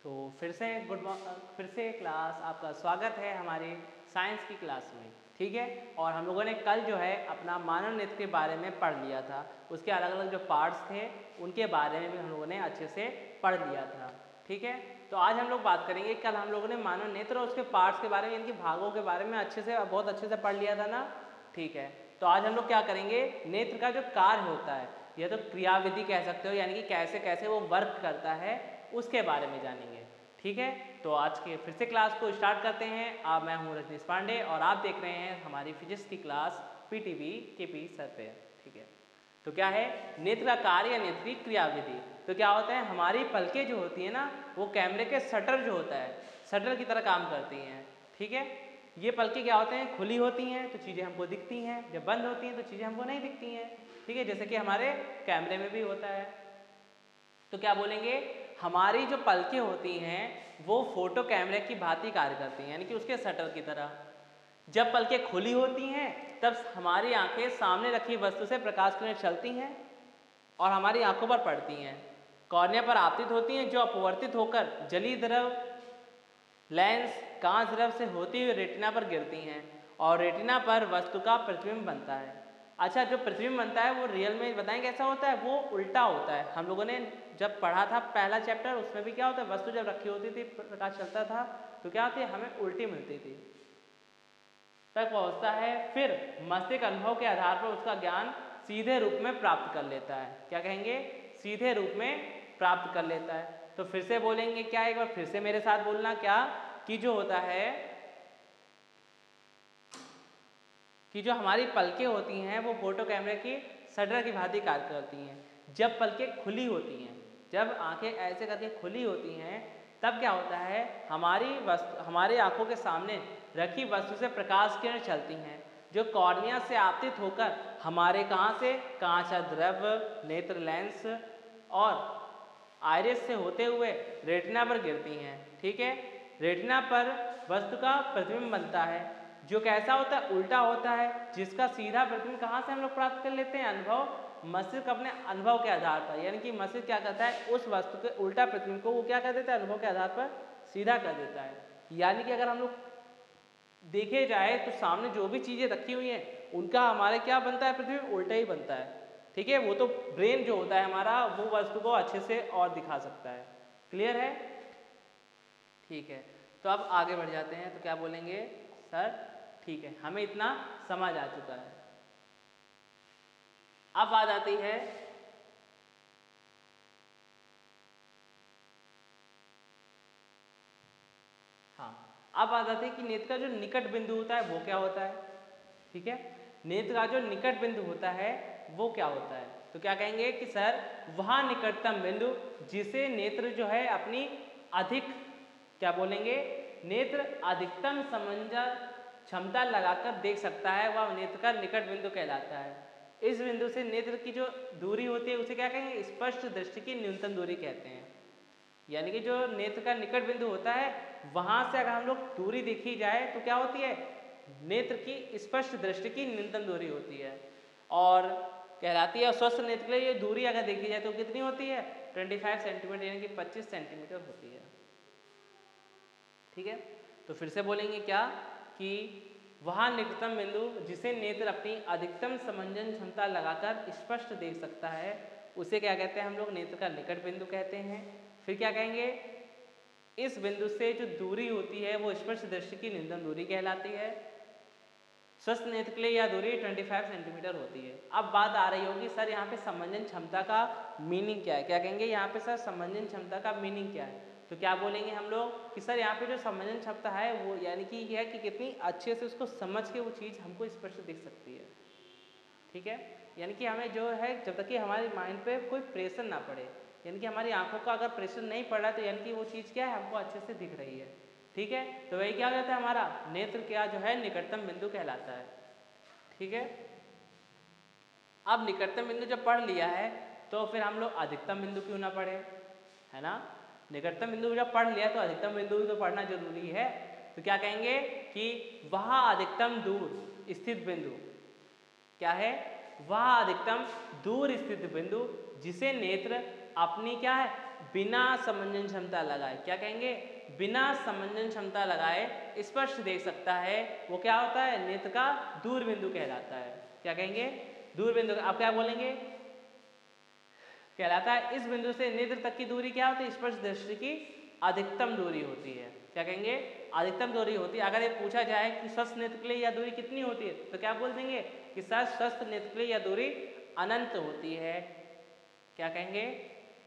तो फिर से क्लास आपका स्वागत है हमारे साइंस की क्लास में। ठीक है, और हम लोगों ने कल जो है अपना मानव नेत्र के बारे में पढ़ लिया था। उसके अलग अलग जो पार्ट्स थे उनके बारे में भी हम लोगों ने अच्छे से पढ़ लिया था। ठीक है, तो आज हम लोग बात करेंगे। कल हम लोगों ने मानव नेत्र और उसके पार्ट्स के बारे में, इनके भागों के बारे में बहुत अच्छे से पढ़ लिया था ना। ठीक है, तो आज हम लोग क्या करेंगे, नेत्र का जो कार्य होता है या तो क्रियाविधि कह सकते हो, यानी कि कैसे कैसे वो वर्क करता है, उसके बारे में जानेंगे। ठीक है, तो आज के फिर से क्लास को स्टार्ट करते हैं। मैं हूँ रजनीश पांडे और आप देख रहे हैं हमारी फिजिक्स की क्लास पीटीवी केपी सर पे। ठीक है, तो क्या है नेत्र का कार्य या नेत्र की क्रियाविधि। तो क्या होता है, हमारी पलकें जो होती है ना, वो कैमरे के शटर जो होता है, शटर की तरह काम करती हैं। ठीक है, ये पलकें क्या होते हैं, खुली होती हैं तो चीज़ें हमको दिखती हैं, जब बंद होती हैं तो चीज़ें हमको नहीं दिखती हैं। ठीक है, जैसे कि हमारे कैमरे में भी होता है। तो क्या बोलेंगे, हमारी जो पलकें होती हैं वो फोटो कैमरे की भांति कार्य करती हैं, यानी कि उसके शटर की तरह। जब पलकें खुली होती हैं तब हमारी आंखें सामने रखी वस्तु से प्रकाश किरणें चलती हैं और हमारी आंखों पर पड़ती हैं, कॉर्निया पर आपतित होती हैं, जो अपवर्तित होकर जलीय द्रव, लेंस, कांच द्रव से होती हुई रेटिना पर गिरती हैं और रेटिना पर वस्तु का प्रतिबिंब बनता है। अच्छा, जो प्रतिबिंब बनता है वो रियल में बताएं कैसा होता है, वो उल्टा होता है। हम लोगों ने जब पढ़ा था पहला चैप्टर, उसमें भी क्या होता है, वस्तु जब रखी होती थी, प्रकाश चलता था तो क्या होती है, हमें उल्टी मिलती थी, तक पहुंचता है। फिर मस्तिष्क अनुभव के आधार पर उसका ज्ञान सीधे रूप में प्राप्त कर लेता है। क्या कहेंगे, सीधे रूप में प्राप्त कर लेता है। तो फिर से बोलेंगे क्या, एक बार फिर से मेरे साथ बोलना, क्या कि जो होता है कि जो हमारी पलकें होती हैं वो फोटो कैमरे की शटर की भांति कार्य करती हैं। जब पलकें खुली होती हैं, जब आंखें ऐसे करके खुली होती हैं, तब क्या होता है, हमारी आंखों के सामने रखी वस्तु से प्रकाश किरणें चलती हैं, जो कॉर्निया से आपतित होकर हमारे कहाँ से, कांच द्रव, नेत्र लेंस और आइरिस से होते हुए रेटिना पर गिरती हैं। ठीक है, रेटिना पर वस्तु का प्रतिबिंब बनता है, जो कैसा होता है, उल्टा होता है, जिसका सीधा प्रतिबिंब कहाँ से हम लोग प्राप्त कर लेते हैं, अनुभव, मस्तिष्क अपने अनुभव के आधार पर। यानी कि मस्तिष्क क्या करता है, उस वस्तु के उल्टा प्रतिबिंब को वो क्या कर देता है, अनुभव के आधार पर सीधा कर देता है। यानी कि अगर हम लोग देखे जाए तो सामने जो भी चीज़ें रखी हुई हैं उनका हमारे क्या बनता है, प्रतिबिंब उल्टा ही बनता है। ठीक है, वो तो ब्रेन जो होता है हमारा, वो वस्तु को अच्छे से और दिखा सकता है। क्लियर है? ठीक है, तो अब आगे बढ़ जाते हैं। तो क्या बोलेंगे सर, ठीक है, हमें इतना समझ आ चुका है। अब बात आती है अब बात आती है कि नेत्र का जो निकट बिंदु होता है वो क्या होता है। ठीक है, नेत्र का जो निकट बिंदु होता है वो क्या होता है। तो क्या कहेंगे कि सर, वह निकटतम बिंदु जिसे नेत्र जो है अपनी अधिक, क्या बोलेंगे, नेत्र अधिकतम समंजस क्षमता लगाकर देख सकता है, वह नेत्र का निकट बिंदु कहलाता है। इस बिंदु से नेत्र की जो दूरी होती है उसे क्या कहेंगे, स्पष्ट दृष्टि की न्यूनतम दूरी कहते हैं। यानी कि जो नेत्र का निकट बिंदु होता है, वहां से अगर हम लोग दूरी देखी जाए तो क्या होती है, नेत्र की स्पष्ट दृष्टि की न्यूनतम दूरी होती है और कहलाती है। स्वस्थ नेत्र के लिए ये दूरी अगर देखी जाए तो कितनी होती है, 25 सेंटीमीटर, यानी कि 25 सेंटीमीटर होती है। ठीक है, तो फिर से बोलेंगे क्या, कि वह निकटतम बिंदु जिसे नेत्र अपनी अधिकतम समंजन क्षमता लगाकर स्पष्ट देख सकता है, उसे क्या कहते हैं हम लोग, नेत्र का निकट बिंदु कहते हैं। फिर क्या कहेंगे, इस बिंदु से जो दूरी होती है वो स्पष्ट दृष्टि की न्यूनतम दूरी कहलाती है। स्वस्थ नेत्र के लिए यह दूरी 25 सेंटीमीटर होती है। अब बात आ रही होगी सर, यहाँ पे समंजन क्षमता का मीनिंग क्या है। क्या कहेंगे यहाँ पे सर, समंजन क्षमता का मीनिंग क्या है। तो क्या बोलेंगे हम लोग कि सर यहाँ पे जो समंजन क्षमता है वो यानी कि यह है कि कितनी अच्छे से उसको समझ के वो चीज़ हमको स्पष्ट दिख सकती है। ठीक है, यानी कि हमें जो है, जब तक कि हमारे माइंड पे कोई प्रेशर ना पड़े, यानी कि हमारी आंखों का अगर प्रेशर नहीं पड़ रहा तो यानी कि वो चीज़ क्या है, हमको अच्छे से दिख रही है। ठीक है, तो वही क्या हो जाता है, हमारा नेत्र क्या जो है निकटतम बिंदु कहलाता है। ठीक है, अब निकटतम बिंदु जब पढ़ लिया है तो फिर हम लोग अधिकतम बिंदु क्यों ना पढ़े, है ना। निकटतम बिंदु जब पढ़ लिया तो अधिकतम बिंदु भी तो पढ़ना जरूरी है। तो क्या कहेंगे कि वह अधिकतम दूर स्थित बिंदु क्या है, वह अधिकतम दूर स्थित बिंदु जिसे नेत्र अपनी क्या है बिना समंजन क्षमता लगाए, क्या कहेंगे, बिना समंजन क्षमता लगाए स्पष्ट देख सकता है, वो क्या होता है, नेत्र का दूर बिंदु कहलाता है। क्या कहेंगे, दूर बिंदु। आप क्या बोलेंगे, कहलाता है इस बिंदु से नेत्र तक की दूरी क्या होती है, स्पष्ट दृष्टि की अधिकतम दूरी होती है। क्या कहेंगे, अधिकतम दूरी होती है। अगर ये पूछा जाए कि स्वस्थ नेत्र के लिए यह दूरी कितनी होती है, तो क्या बोल देंगे कि स्वस्थ नेत्र के लिए यह दूरी अनंत होती है। क्या कहेंगे,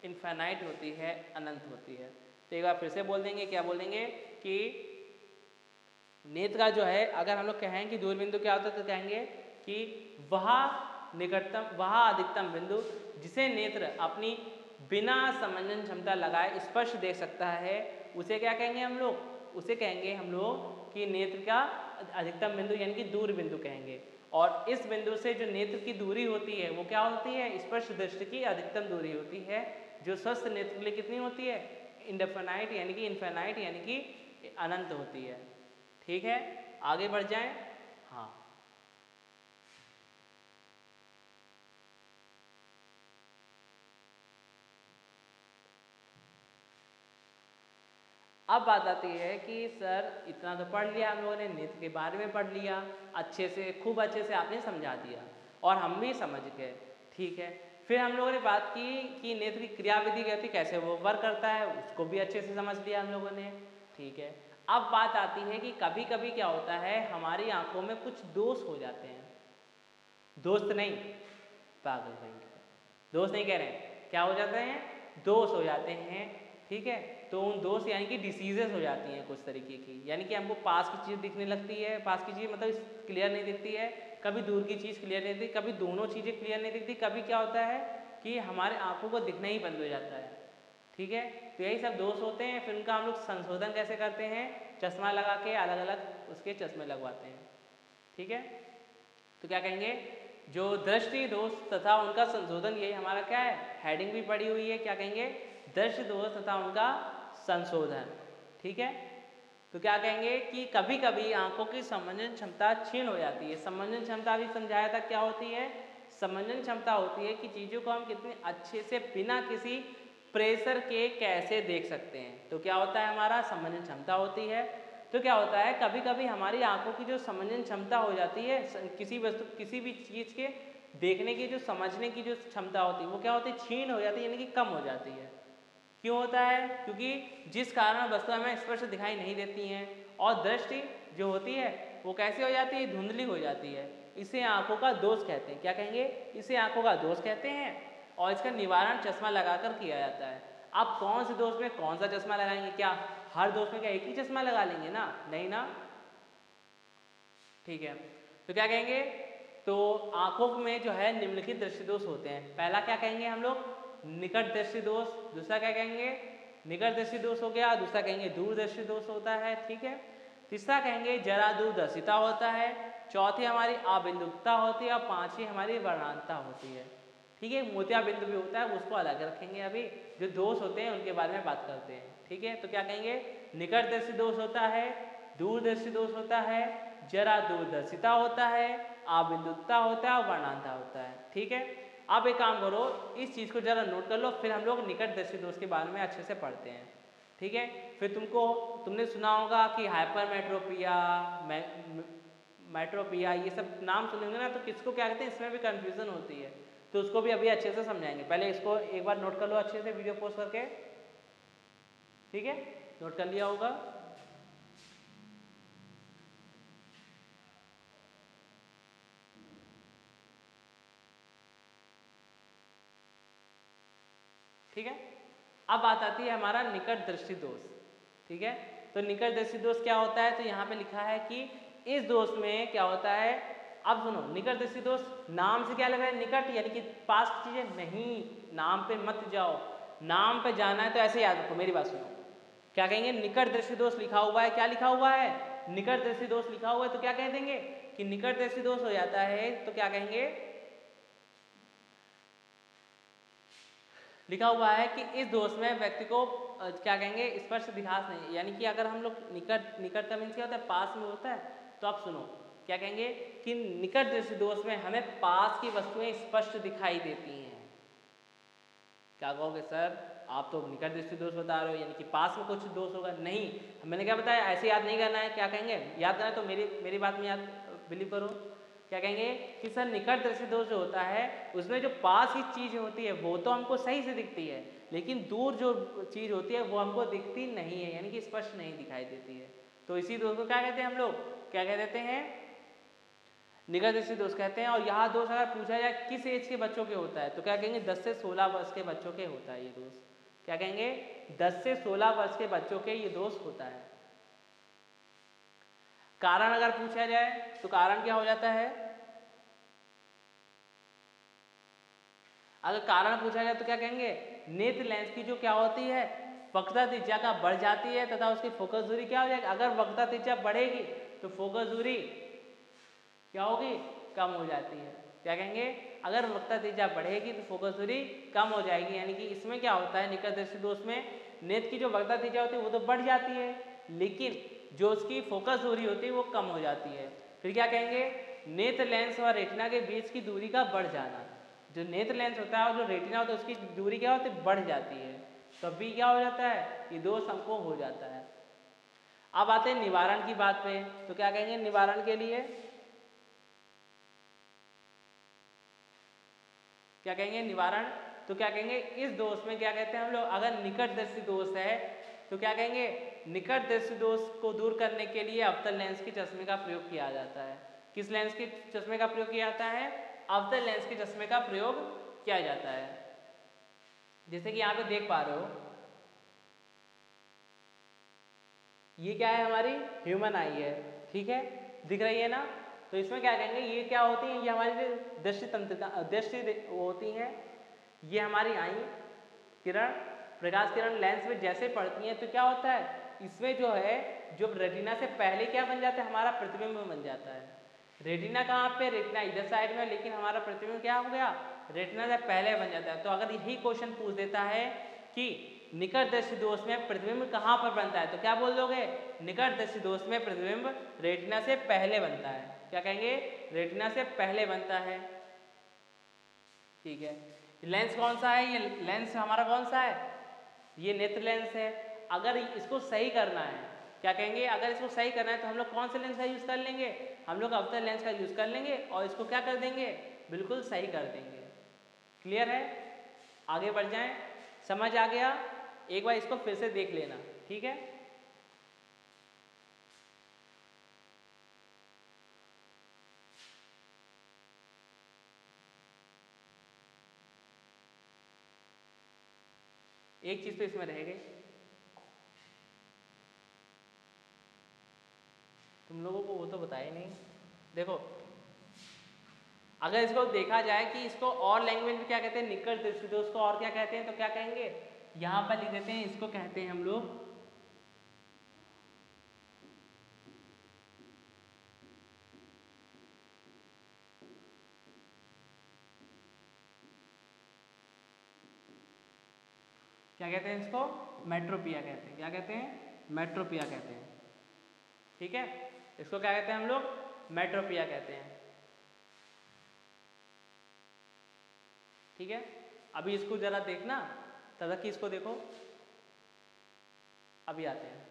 इनफाइनाइट होती है, अनंत होती है। तो एक बार फिर से बोल देंगे, क्या बोल देंगे कि नेत्र का जो है, अगर हम लोग कहें कि दूर बिंदु क्या होता है, तो कहेंगे कि वह निकटतम, वह अधिकतम बिंदु जिसे नेत्र अपनी बिना समंजन क्षमता लगाए स्पष्ट देख सकता है, उसे क्या कहेंगे हम लोग, उसे कहेंगे हम लोग कि नेत्र का अधिकतम बिंदु यानी कि दूर बिंदु कहेंगे। और इस बिंदु से जो नेत्र की दूरी होती है वो क्या होती है, स्पष्ट दृष्टि की अधिकतम दूरी होती है, जो स्वस्थ नेत्र के लिए कितनी होती है, इंडेफिनाइट यानी कि इनफिनाइट यानी कि अनंत होती है। ठीक है, आगे बढ़ जाएं। हाँ, अब बात आती है कि सर इतना तो पढ़ लिया हम लोगों ने, नेत्र के बारे में पढ़ लिया अच्छे से, खूब अच्छे से आपने समझा दिया और हम भी समझ गए। ठीक है, फिर हम लोगों ने बात की कि नेत्र की क्रियाविधि कहती कैसे वो वर्क करता है, उसको भी अच्छे से समझ लिया हम लोगों ने। ठीक है, अब बात आती है कि कभी कभी क्या होता है, हमारी आंखों में कुछ दोष हो जाते हैं। दोस्त नहीं, पागल भाई, दोस्त नहीं कह रहे हैं, क्या हो जाते हैं, दोष हो जाते हैं। ठीक है, तो उन दोष यानी कि डिसीजेस हो जाती हैं कुछ तरीके की, यानी कि हमको पास की चीज़ दिखने लगती है, पास की चीज़ मतलब क्लियर नहीं दिखती है, कभी दूर की चीज़ क्लियर नहीं दिखती, कभी दोनों चीज़ें क्लियर नहीं दिखती, कभी क्या होता है कि हमारे आंखों को दिखना ही बंद हो जाता है। ठीक है, तो यही सब दोष होते हैं। फिर उनका हम लोग संशोधन कैसे करते हैं, चश्मा लगा के अलग अलग उसके चश्मे लगवाते हैं। ठीक है, तो क्या कहेंगे, जो दृष्टि दोष तथा उनका संशोधन, यही हमारा क्या है, हेडिंग भी पड़ी हुई है। क्या कहेंगे, दृष्टि दोष तथा उनका संशोधन। ठीक है, तो क्या कहेंगे कि कभी कभी आंखों की समंजन क्षमता क्षीण हो जाती है। समंजन क्षमता भी समझाया था, क्या होती है, समंजन क्षमता होती है कि चीज़ों को हम कितने अच्छे से बिना किसी प्रेशर के कैसे देख सकते हैं। तो क्या होता है, हमारा समंजन क्षमता होती है। तो क्या होता है, कभी कभी हमारी आंखों की जो समंजन क्षमता हो जाती है, किसी वस्तु, किसी भी चीज़ के देखने की, जो समझने की जो क्षमता होती है, वो क्या होती है, क्षीण हो जाती है, यानी कि कम हो जाती है। क्यों होता है, क्योंकि जिस कारण वस्तु हमें स्पष्ट दिखाई नहीं देती हैं, और दृष्टि जो होती है वो कैसी हो जाती है, धुंधली हो जाती है। इसे आंखों का दोष कहते हैं। क्या कहेंगे, इसे आंखों का दोष कहते हैं, और इसका निवारण चश्मा लगाकर किया जाता है। आप कौन से दोष में कौन सा चश्मा लगाएंगे, क्या हर दोष में क्या एक ही चश्मा लगा लेंगे ना, नहीं ना। ठीक है, तो क्या कहेंगे, तो आंखों में जो है निम्नलिखित दृष्टि दोष होते हैं। पहला क्या कहेंगे हम लोग, निकट दृष्टि दोष। दूसरा क्या कहेंगे, निकट दृष्टि दोष हो गया। दूसरा कहेंगे दूरदर्शी दोष होता है। ठीक है, तीसरा कहेंगे जरा दूरदर्शिता होता है। चौथी हमारी अबिंदुकता होती है, और पांचवी हमारी वर्णांतता होती है। ठीक है, मोतिया बिंदु भी होता है, उसको अलग रखेंगे। अभी जो दोष होते हैं उनके बारे में बात करते हैं। ठीक है, तो क्या कहेंगे, निकट दृष्टि दोष होता है, दूरदर्शी दोष होता है, जरा दूरदर्शिता होता है, अबिंदुकता होता है, और वर्णांतता होता है। ठीक है, आप एक काम करो, इस चीज़ को जरा नोट कर लो, फिर हम लोग निकट दृष्टि दोष के बारे में अच्छे से पढ़ते हैं। ठीक है, फिर तुमने सुना होगा कि हाइपरमेट्रोपिया, मेट्रोपिया, ये सब नाम सुनेंगे ना, तो किसको क्या कहते हैं, इसमें भी कंफ्यूजन होती है, तो उसको भी अभी अच्छे से समझाएंगे। पहले इसको एक बार नोट कर लो अच्छे से वीडियो पोस्ट करके। ठीक है, नोट कर लिया होगा। ठीक है, अब बात आती है हमारा निकट दृष्टि दोष। ठीक है, तो निकट दृष्टि दोष क्या होता है, तो यहाँ पे लिखा है कि इस दोष में क्या होता है। अब सुनो, निकट दृष्टि दोष नाम से क्या लग रहा है, निकट यानी कि पास की चीजें, नहीं, नाम पे मत जाओ, नाम पे जाना है तो ऐसे याद रखो, मेरी बात सुनो। क्या कहेंगे, निकट दृष्टि दोष लिखा हुआ है, क्या लिखा हुआ है, निकट दृष्टि दोष लिखा हुआ है, तो क्या कह देंगे कि निकट दृष्टि दोष हो जाता है। तो क्या कहेंगे, लिखा हुआ है कि इस दोष में व्यक्ति को क्या कहेंगे, स्पष्ट दिखास नहीं, यानी कि अगर हम लोग निकट, निकट का मीन्स क्या होता है, पास में होता है। तो आप सुनो, क्या कहेंगे कि निकट दृष्टि दोष में हमें पास की वस्तुएं स्पष्ट दिखाई देती हैं। क्या कहोगे सर आप तो निकट दृष्टि दोष बता रहे हो, यानी कि पास में कुछ दोष होगा? नहीं, मैंने क्या बताया, ऐसे याद नहीं करना है। क्या कहेंगे, याद करना है तो मेरी बात में याद बिलीव करो। क्या कहेंगे कि सर निकट दृष्टि दोष जो होता है उसमें जो पास की चीज़ होती है वो तो हमको सही से दिखती है, लेकिन दूर जो चीज़ होती है वो हमको दिखती नहीं है, यानी कि स्पष्ट नहीं दिखाई देती है। तो इसी दोष को क्या कहते हैं हम लोग, क्या कह देते हैं, निकट दृष्टि दोष कहते हैं। और यहाँ दोष अगर पूछा जाए किस एज के बच्चों के होता है तो क्या कहेंगे 10 से 16 वर्ष के बच्चों के होता है ये दोष। क्या कहेंगे 10 से 16 वर्ष के बच्चों के ये दोष होता है। कारण अगर पूछा जाए तो कारण क्या हो जाता है, अगर कारण पूछा जाए तो क्या कहेंगे नेत्र लेंस की जो क्या होती है वक्रता त्रिज्या का बढ़ जाती है तथा उसकी फोकस दूरी क्या हो जाएगी, अगर वक्रता त्रिज्या बढ़ेगी तो फोकस दूरी क्या होगी, कम हो जाती है। क्या कहेंगे अगर वक्रता त्रिज्या बढ़ेगी तो फोकस दूरी कम हो जाएगी, यानी कि इसमें क्या होता है निकट दृष्टि दोष में नेत्र की जो वक्रता त्रिज्या होती है वो तो बढ़ जाती है, लेकिन जो उसकी फोकस दूरी होती है वो कम हो जाती है। फिर क्या कहेंगे नेत्र लेंस और रेटिना के बीच की दूरी का बढ़ जाना, जो नेत्र लेंस होता है और जो रेटिना होता है उसकी दूरी क्या होती है, बढ़ जाती है, तभी क्या हो जाता है ये दोष हमको हो जाता है। अब आते हैं निवारण की बात पे, तो क्या कहेंगे निवारण के लिए, क्या कहेंगे निवारण, तो क्या कहेंगे इस दोष में क्या कहते हैं हम लोग, अगर निकट दृष्टि दोष है तो क्या कहेंगे निकट दृष्टि दोष को दूर करने के लिए अवतल लेंस के चश्मे का प्रयोग किया जाता है। किस लेंस के चश्मे का प्रयोग किया जाता है, अवतल लेंस के चश्मे का प्रयोग किया जाता है। जैसे कि यहाँ पे देख पा रहे हो ये क्या है, हमारी ह्यूमन आई है, ठीक है, दिख रही है ना। तो इसमें क्या कहेंगे ये क्या होती है, ये हमारी दृष्टि तंत्रिका दृष्टि होती है, ये हमारी आई किरण प्रकाश किरण लेंस में जैसे पड़ती हैं तो क्या होता है इसमें जो है जो रेटिना से पहले क्या बन जाता है, हमारा प्रतिबिंब बन जाता है। रेटिना कहाँ पे, रेटिना इधर साइड में, लेकिन हमारा प्रतिबिंब क्या हो गया रेटिना से पहले बन जाता है। तो अगर यही क्वेश्चन पूछ देता है कि निकट दृष्टि दोष में प्रतिबिंब कहाँ पर बनता है तो क्या बोल दोगे, निकट दृष्टि दोष में प्रतिबिंब रेटिना से पहले बनता है। क्या कहेंगे रेटिना से पहले बनता है, ठीक है। लेंस कौन सा है, ये लेंस हमारा कौन सा है, ये नेत्र लेंस है। अगर इसको सही करना है, क्या कहेंगे अगर इसको सही करना है तो हम लोग कौन से लेंस का यूज़ कर लेंगे, हम लोग अवतल लेंस का यूज़ कर लेंगे और इसको क्या कर देंगे बिल्कुल सही कर देंगे। क्लियर है, आगे बढ़ जाएं, समझ आ गया, एक बार इसको फिर से देख लेना, ठीक है। एक चीज तो इसमें रह गई, तुम लोगों को वो तो बताया नहीं। देखो अगर इसको देखा जाए कि इसको और लैंग्वेज में क्या कहते हैं निकट दृष्टि दोष को और क्या कहते हैं तो क्या कहेंगे, यहाँ पर लिख देते हैं, इसको कहते हैं हम लोग क्या कहते हैं, इसको मेट्रोपिया कहते हैं। क्या कहते हैं, मेट्रोपिया कहते हैं, ठीक है। इसको क्या कहते हैं हम लोग, मेट्रोपिया कहते हैं, ठीक है। अभी इसको जरा देखना, तब तक कि इसको देखो, अभी आते हैं।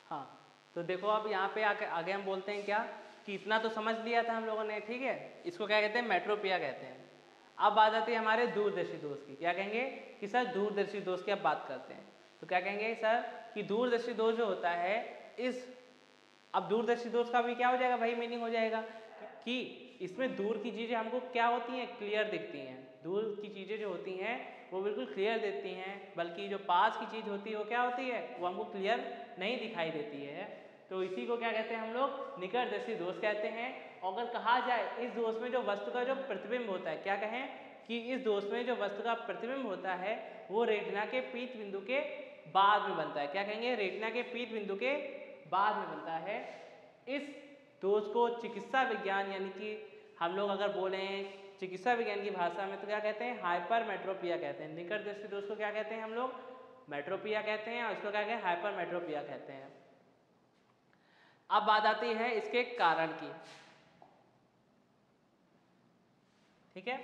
हाँ तो देखो अब यहाँ पे आगे हम बोलते हैं क्या कि इतना तो समझ लिया था हम लोगों ने, ठीक है। इसको क्या कहते हैं, मेट्रोपिया कहते हैं। अब बात आती है हमारे दूरदर्शी दोष की। क्या कहेंगे कि सर दूरदर्शी दोष की अब बात करते हैं, तो क्या कहेंगे सर कि दूरदर्शी दोष जो होता है इस, अब दूरदर्शी दोष का भी क्या हो जाएगा, वही मीनिंग हो जाएगा कि इसमें दूर की चीज़ें हमको क्या होती हैं, क्लियर दिखती हैं। दूर की चीज़ें जो होती हैं वो बिल्कुल क्लियर दिखती हैं, बल्कि जो पास की चीज़ होती है वो क्या होती है, वो हमको क्लियर नहीं दिखाई देती है। तो इसी को क्या कहते हैं हम लोग, निकटदर्शी दोष कहते हैं। और अगर कहा जाए इस दोष में जो वस्तु का जो प्रतिबिंब होता है, क्या कहें कि इस दोष में जो वस्तु का प्रतिबिंब होता है वो रेटिना के पीत बिंदु के बाद में बनता है। क्या कहेंगे, रेटिना के पीत बिंदु के बाद में बनता है। इस दोष को चिकित्सा विज्ञान यानी कि हम लोग अगर बोले चिकित्सा विज्ञान की भाषा में तो क्या कहते हैं, हाइपरमेट्रोपिया कहते हैं। निकट दृष्टि दोष को क्या कहते हैं हम लोग, मेट्रोपिया कहते हैं और इसको क्या कहते हैं, हाइपरमेट्रोपिया कहते हैं। अब बात आती है इसके कारण की, ठीक है।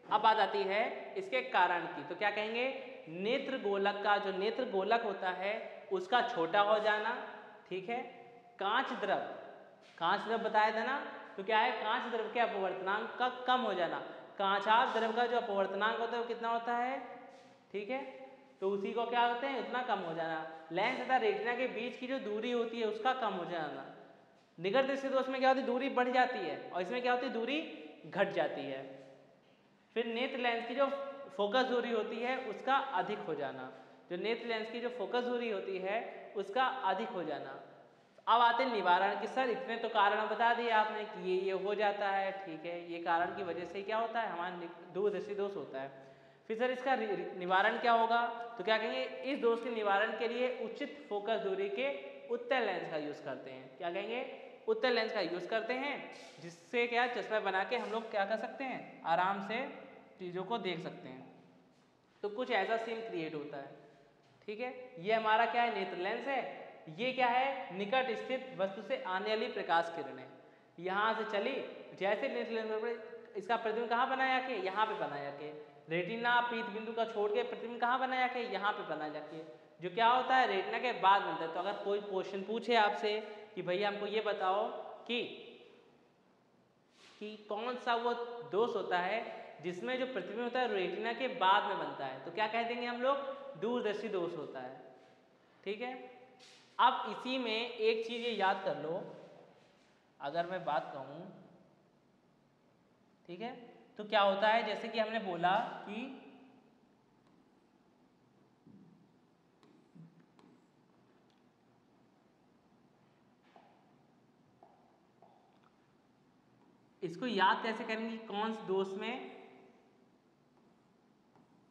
अब बात आती है इसके कारण की, तो क्या कहेंगे, नेत्र गोलक का जो नेत्र गोलक होता है उसका छोटा हो जाना, ठीक है। कांच द्रव बताया था ना, तो क्या है, कांच द्रव के अपवर्तनांक का कम हो जाना। कांचार द्रव का जो अपवर्तनांक होता है वो कितना होता है, ठीक है, तो उसी को क्या होते हैं, उतना कम हो जाना। लेंस तथा रेटिना के बीच की जो दूरी होती है उसका कम हो जाना। निकट दृष्टि दोष में क्या होती है, दूरी बढ़ जाती है, और इसमें क्या होती है, दूरी घट जाती है। फिर नेत्र लेंस की जो फोकस दूरी होती है उसका अधिक हो जाना, जो नेत्र लेंस की जो फोकस दूरी होती है उसका अधिक हो जाना। अब आते हैं निवारण की। सर इतने तो कारण बता दिए आपने कि ये हो जाता है, ठीक है, ये कारण की वजह से क्या होता है, हमारा दूरदृष्टि दोष होता है। फिर सर इसका निवारण क्या होगा, तो क्या कहेंगे, इस दोष के निवारण के लिए उचित फोकस दूरी के उत्तल लेंस का यूज करते हैं। क्या कहेंगे, उत्तल लेंस का यूज करते हैं, जिससे क्या चश्मा बना के हम लोग क्या कर सकते हैं, आराम से चीज़ों को देख सकते हैं। तो कुछ ऐसा सीन क्रिएट होता है, ठीक है। ये हमारा क्या है, नेत्र लेंस है। ये क्या है, निकट स्थित वस्तु से आने वाली प्रकाश किरण है। यहाँ से चली, जैसे नेत्र लेंस इसका प्रतिबिंब कहाँ बनाया के, यहाँ पे बनाया के। रेटिना पीत बिंदु का छोड़ के प्रतिबिंब कहाँ बनाया के, यहाँ पे बनाया के, जो क्या होता है, रेटिना के बाद बनता है। तो अगर कोई क्वेश्चन पूछे आपसे कि भैया हमको ये बताओ कि कौन सा वो दोष होता है जिसमें जो प्रतिबिंब होता है रेटिना के बाद में बनता है, तो क्या कह देंगे हम लोग, दूरदर्शी दोष होता है, ठीक है। अब इसी में एक चीज ये याद कर लो, अगर मैं बात कहूं, ठीक है, तो क्या होता है, जैसे कि हमने बोला कि इसको याद कैसे करेंगे, कौन से दोष में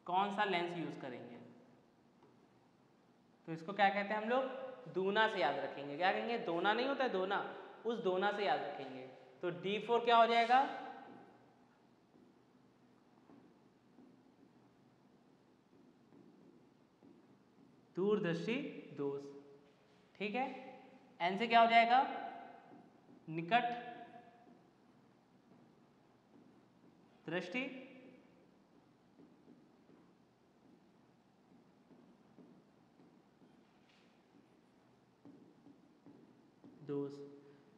कौन सा लेंस यूज करेंगे, तो इसको क्या कहते हैं हम लोग, दूना से याद रखेंगे। क्या कहेंगे, दोना नहीं होता है, दोना, उस दोना से याद रखेंगे। तो D4 क्या हो जाएगा, दूरदर्शी दोष, ठीक है। N से क्या हो जाएगा, निकट दृष्टि दोष।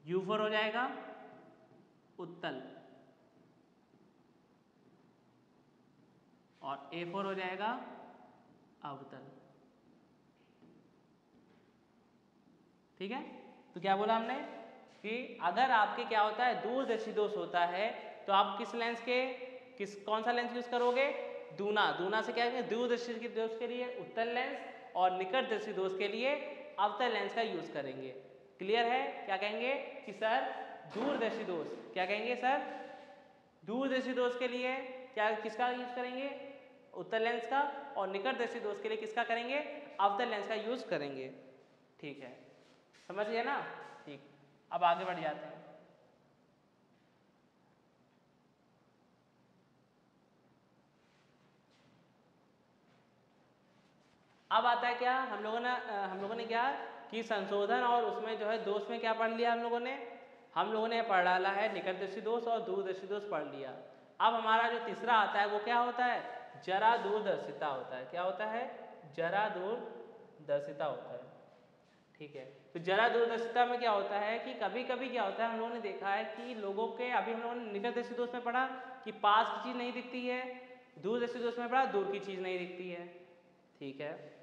U4 हो जाएगा उत्तल, और A4 हो जाएगा अवतल, ठीक है। तो क्या बोला हमने कि अगर आपके क्या होता है, दूरदर्शी दोष होता है, तो आप किस लेंस के कौन सा लेंस यूज करोगे, दूना से क्या करेंगे, दूरदर्शी दोष के लिए उत्तल लेंस, और निकट दर्शी दोष के लिए अवतल लेंस का यूज करेंगे। क्लियर है। क्या कहेंगे कि सर दूरदर्शी दोष, क्या कहेंगे सर, दूरदर्शी दोष के लिए क्या किसका यूज करेंगे, उत्तल लेंस का, और निकट दर्शी दोष के लिए किसका करेंगे, अवतल लेंस का यूज करेंगे, ठीक है, समझ गए ना। ठीक, अब आगे बढ़ जाते हैं। अब आता है क्या, हम लोगों ने क्या कि संशोधन और उसमें जो है दोष में क्या पढ़ लिया, हम लोगों ने पढ़ डाला है निकटदर्शी दोष और दूरदर्शी दोष पढ़ लिया। अब हमारा जो तीसरा आता है वो क्या होता है, जरा दूरदर्शिता होता है। क्या होता है, जरा दूरदर्शिता होता है, ठीक है। तो जरा दूरदर्शिता में क्या होता है कि कभी कभी क्या होता है, हम लोगों ने देखा है कि लोगों के, अभी हम लोगों ने निकटदर्शी दोष में पढ़ा कि पास की चीज नहीं दिखती है, दूरदर्शी दोष में पढ़ा दूर की चीज नहीं दिखती है, ठीक है।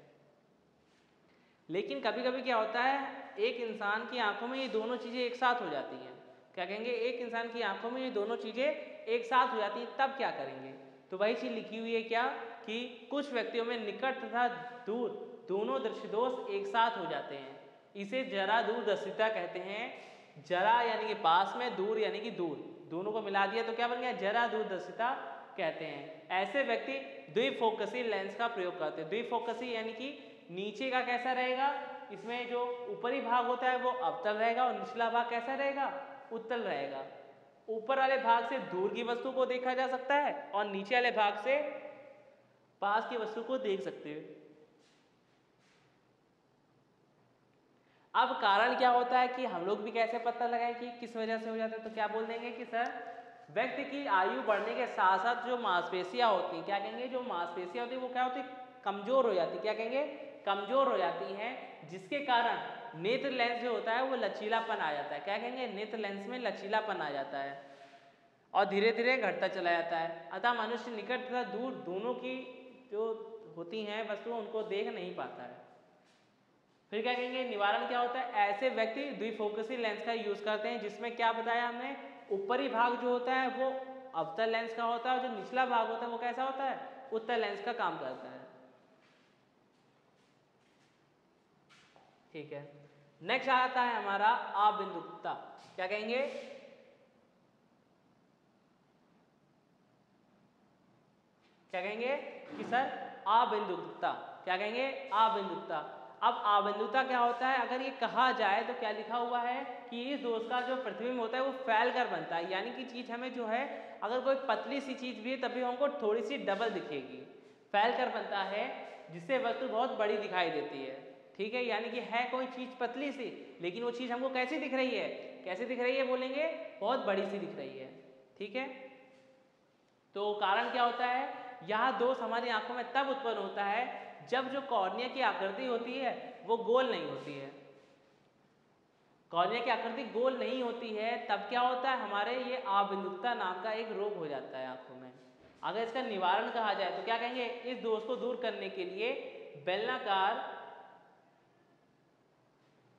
लेकिन कभी कभी क्या होता है, एक इंसान की आंखों में ये दोनों चीजें एक साथ हो जाती हैं। क्या कहेंगे, एक इंसान की आंखों में ये दोनों चीजें एक साथ हो जाती हैं, तब क्या करेंगे, तो वही चीज लिखी हुई है क्या कि कुछ व्यक्तियों में निकट तथा दूर दोनों दृष्टि दोष एक साथ हो जाते हैं, इसे जरा दूरदर्शिता कहते हैं। जरा यानी कि पास में, दूर यानी कि दूर, दोनों को मिला दिया तो क्या बन गया, जरा दूरदर्शिता कहते हैं। ऐसे व्यक्ति द्विफोकसी लेंस का प्रयोग करते हैं। द्विफोकसी यानी कि नीचे का कैसा रहेगा, इसमें जो ऊपरी भाग होता है वो अवतल रहेगा और निचला भाग कैसा रहेगा, उत्तल रहेगा। ऊपर वाले भाग से दूर की वस्तु को देखा जा सकता है और नीचे वाले भाग से पास की वस्तु को देख सकते हैं। अब कारण क्या होता है कि हम लोग भी कैसे पता लगाएं कि किस वजह से हो जाता है, तो क्या बोल देंगे कि सर व्यक्ति की आयु बढ़ने के साथ साथ जो मांसपेशियां होती हैं, क्या कहेंगे, जो मांसपेशियां होती है वो क्या होती है, कमजोर हो जाती है। क्या कहेंगे, कमजोर हो जाती हैं, जिसके कारण नेत्र लेंस जो होता है वो लचीलापन आ जाता है। क्या कहेंगे, नेत्र लेंस में लचीलापन आ जाता है और धीरे धीरे घटता चला जाता है। अतः मनुष्य निकट तथा दूर दोनों की जो होती हैं वस्तुएं उनको देख नहीं पाता है। फिर क्या कहेंगे, निवारण क्या होता है, ऐसे व्यक्ति द्विफोकसी लेंस का यूज करते हैं, जिसमें क्या बताया हमने, ऊपरी भाग जो होता है वो अवतल लेंस का होता है और जो निचला भाग होता है वो कैसा होता है, उत्तल लेंस का काम करता है। ठीक है, नेक्स्ट आता है हमारा अबिंदुकता। क्या कहेंगे, क्या कहेंगे कि सर अबिंदुकता। क्या कहेंगे, अबिंदुकता। अब अबिंदुकता क्या होता है, अगर ये कहा जाए तो क्या लिखा हुआ है कि इस दोष का जो पृथ्वी में होता है वो फैल कर बनता है, यानी कि चीज हमें जो है अगर कोई पतली सी चीज भी है तभी हमको थोड़ी सी डबल दिखेगी, फैल कर बनता है, जिससे वस्तु बहुत बड़ी दिखाई देती है। ठीक है, यानी कि है कोई चीज पतली सी लेकिन वो चीज हमको कैसी दिख रही है, कैसी दिख रही है बोलेंगे, बहुत बड़ी सी दिख रही है। ठीक है, तो कारण क्या होता है, यह दोष हमारी आंखों में तब उत्पन्न होता है जब जो कॉर्निया की आकृति होती है वो गोल नहीं होती है। कॉर्निया की आकृति गोल नहीं होती है तब क्या होता है, हमारे ये अबिंदुकता नाम का एक रोग हो जाता है आंखों में। अगर इसका निवारण कहा जाए तो क्या कहेंगे, इस दोष को दूर करने के लिए बेलनाकार,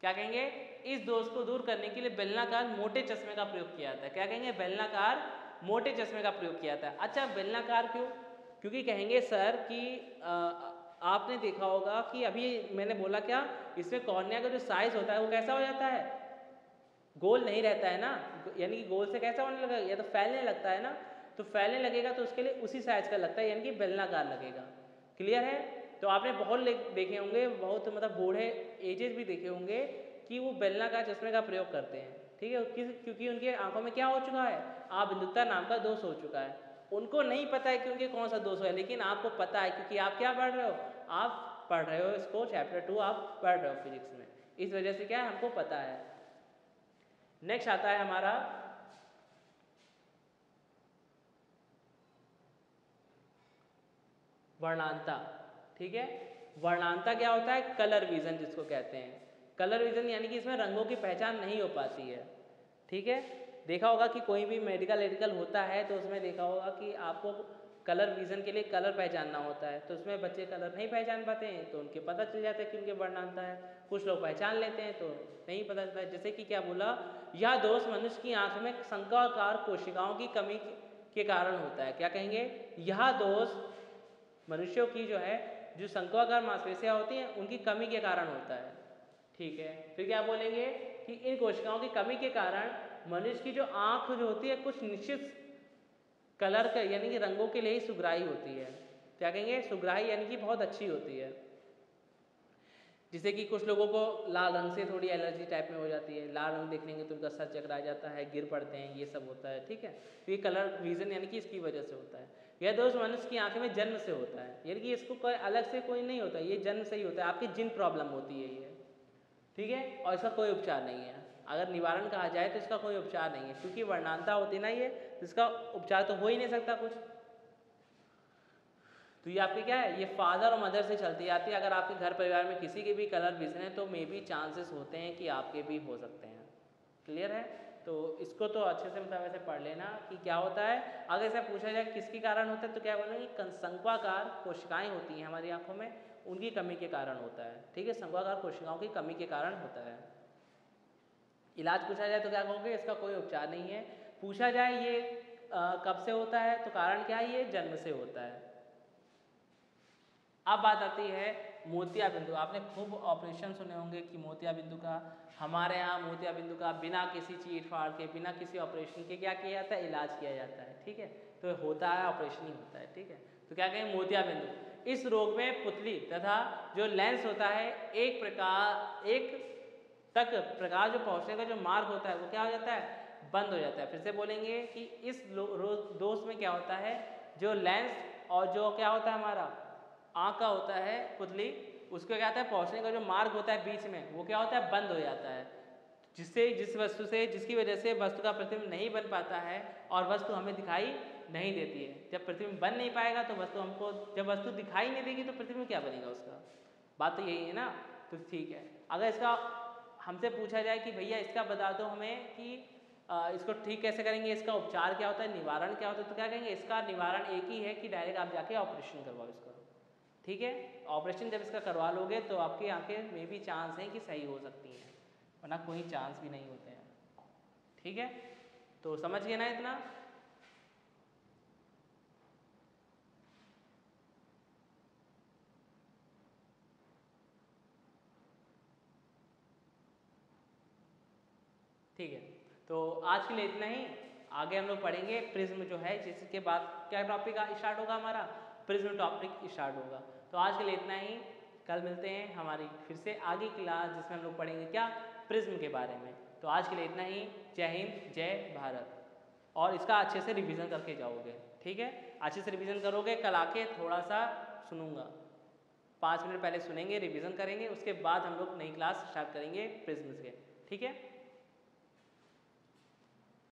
क्या कहेंगे, इस दोष को दूर करने के लिए बेलनाकार मोटे चश्मे का प्रयोग किया जाता है। क्या कहेंगे, बेलनाकार मोटे चश्मे का प्रयोग किया जाता है। अच्छा, बेलनाकार क्यों, क्योंकि कहेंगे सर कि आपने देखा होगा कि अभी मैंने बोला क्या, इसमें कॉर्निया का जो साइज होता है वो कैसा हो जाता है, गोल नहीं रहता है ना, यानी कि गोल से कैसा होने लगेगा, या तो फैलने लगता है ना, तो फैलने लगेगा तो उसके लिए उसी साइज का लगता है, यानी कि बेलनाकार लगेगा। क्लियर है, तो आपने बहुत देखे होंगे, बहुत मतलब बूढ़े एजेस भी देखे होंगे कि वो बेलनाकार चश्मे का प्रयोग करते हैं। ठीक है, क्योंकि उनकी आंखों में क्या हो चुका है, अबिंदुकता नाम का दोष हो चुका है। उनको नहीं पता है कि उनके कौन सा दोष है, लेकिन आपको पता है क्योंकि आप क्या पढ़ रहे हो, आप पढ़ रहे हो इसको, चैप्टर 2 आप पढ़ रहे हो फिजिक्स में, इस वजह से क्या है, हमको पता है। नेक्स्ट आता है हमारा वर्णांता। ठीक है, वर्णांता क्या होता है, कलर विजन जिसको कहते हैं। कलर विजन यानी कि इसमें रंगों की पहचान नहीं हो पाती है। ठीक है, देखा होगा कि कोई भी मेडिकल होता है तो उसमें देखा होगा कि आपको कलर विजन के लिए कलर पहचानना होता है, तो उसमें बच्चे कलर नहीं पहचान पाते हैं तो उनके पता चल जाता है कि उनके वर्णांता है। कुछ लोग पहचान लेते हैं तो नहीं पता चलता है। जैसे कि क्या बोला, यह दोष मनुष्य की आंख में शंक्वाकार कोशिकाओं की कमी के कारण होता है। क्या कहेंगे, यह दोष मनुष्यों की जो है जो शंक्वाकार मांसपेशियां होती हैं उनकी कमी के कारण होता है। ठीक है, फिर क्या बोलेंगे कि इन कोशिकाओं की कमी के कारण मनुष्य की जो आंख जो होती है कुछ निश्चित कलर का यानी कि रंगों के लिए ही सुग्राही होती है। क्या कहेंगे, सुग्राही यानी कि बहुत अच्छी होती है। जिससे कि कुछ लोगों को लाल रंग से थोड़ी एलर्जी टाइप में हो जाती है, लाल रंग देखने तो उनका सर चकरा जाता है, गिर पड़ते हैं, ये सब होता है। ठीक है, तो ये कलर विजन यानी कि इसकी वजह से होता है। यह दोष मनुष्य की आंखें में जन्म से होता है, यानी कि इसको कोई अलग से कोई नहीं होता, ये जन्म से ही होता है, आपकी जिन प्रॉब्लम होती है ये। ठीक है, और इसका कोई उपचार नहीं है। अगर निवारण कहा जाए तो इसका कोई उपचार नहीं है, क्योंकि वर्णांता होती ना ये, इसका उपचार तो हो ही नहीं सकता कुछ। तो ये आपकी क्या है, ये फादर और मदर से चलती आती है। अगर आपके घर परिवार में किसी के भी कलर विजन है तो मे बी चांसेस होते हैं कि आपके भी हो सकते हैं। क्लियर है, तो इसको तो अच्छे से मतलब ऐसे पढ़ लेना कि क्या होता है। अगर ऐसा पूछा जाए किसके कारण होता है तो क्या बोलेंगे, शंक्वाकार कोशिकाएं होती हैं हमारी आंखों में, उनकी कमी के कारण होता है। ठीक है, शंक्वाकार कोशिकाओं की कमी के कारण होता है। इलाज पूछा जाए तो क्या कहोगे, इसका कोई उपचार नहीं है। पूछा जाए ये कब से होता है तो कारण क्या है, ये जन्म से होता है। अब बात आती है मोतिया बिंदु। आपने खूब ऑपरेशन सुने होंगे कि मोतिया बिंदु का, हमारे यहाँ मोतिया बिंदु का बिना किसी चीट फाड़ के, बिना किसी ऑपरेशन के क्या किया जाता है, इलाज किया जाता है। ठीक है, तो होता है ऑपरेशन ही होता है। ठीक है, तो क्या कहें, मोतिया बिंदु। इस रोग में पुतली तथा जो लेंस होता है एक तक प्रकाश जो पहुँचने का जो मार्ग होता है वो क्या हो जाता है, बंद हो जाता है। फिर से बोलेंगे कि इस दोष में क्या होता है, जो लेंस और जो क्या होता है हमारा आँख का होता है पुतली, उसको क्या होता है, पहुँचने का जो मार्ग होता है बीच में वो क्या होता है, बंद हो जाता है, जिसकी वजह से वस्तु का प्रतिबिंब नहीं बन पाता है और वस्तु हमें दिखाई नहीं देती है। जब प्रतिबिंब बन नहीं पाएगा तो वस्तु हमको, जब वस्तु दिखाई नहीं देगी तो प्रतिबिंब क्या बनेगा उसका, बात तो यही है ना। तो ठीक है, अगर इसका हमसे पूछा जाए कि भैया इसका बता दो हमें कि इसको ठीक कैसे करेंगे, इसका उपचार क्या होता है, निवारण क्या होता है, तो क्या कहेंगे, इसका निवारण एक ही है कि डायरेक्ट आप जाके ऑपरेशन करवाओ इसका। ठीक है, ऑपरेशन जब इसका करवा लोगे तो आपकी आंखें में भी चांस है कि सही हो सकती हैं, वरना कोई चांस भी नहीं होते हैं। ठीक है, तो समझ गए ना इतना। ठीक है, तो आज के लिए इतना ही। आगे हम लोग पढ़ेंगे प्रिज्म जो है, जिसके बाद क्या टॉपिक स्टार्ट होगा, हमारा प्रिज्म टॉपिक स्टार्ट होगा। तो आज के लिए इतना ही, कल मिलते हैं हमारी फिर से आगे क्लास जिसमें हम लोग पढ़ेंगे क्या, प्रिज्म के बारे में। तो आज के लिए इतना ही, जय हिंद जय भारत। और इसका अच्छे से रिवीजन करके जाओगे, ठीक है, अच्छे से रिवीजन करोगे, कल आके थोड़ा सा सुनूंगा, 5 मिनट पहले सुनेंगे, रिवीजन करेंगे, उसके बाद हम लोग नई क्लास स्टार्ट करेंगे प्रिज्म से। ठीक है।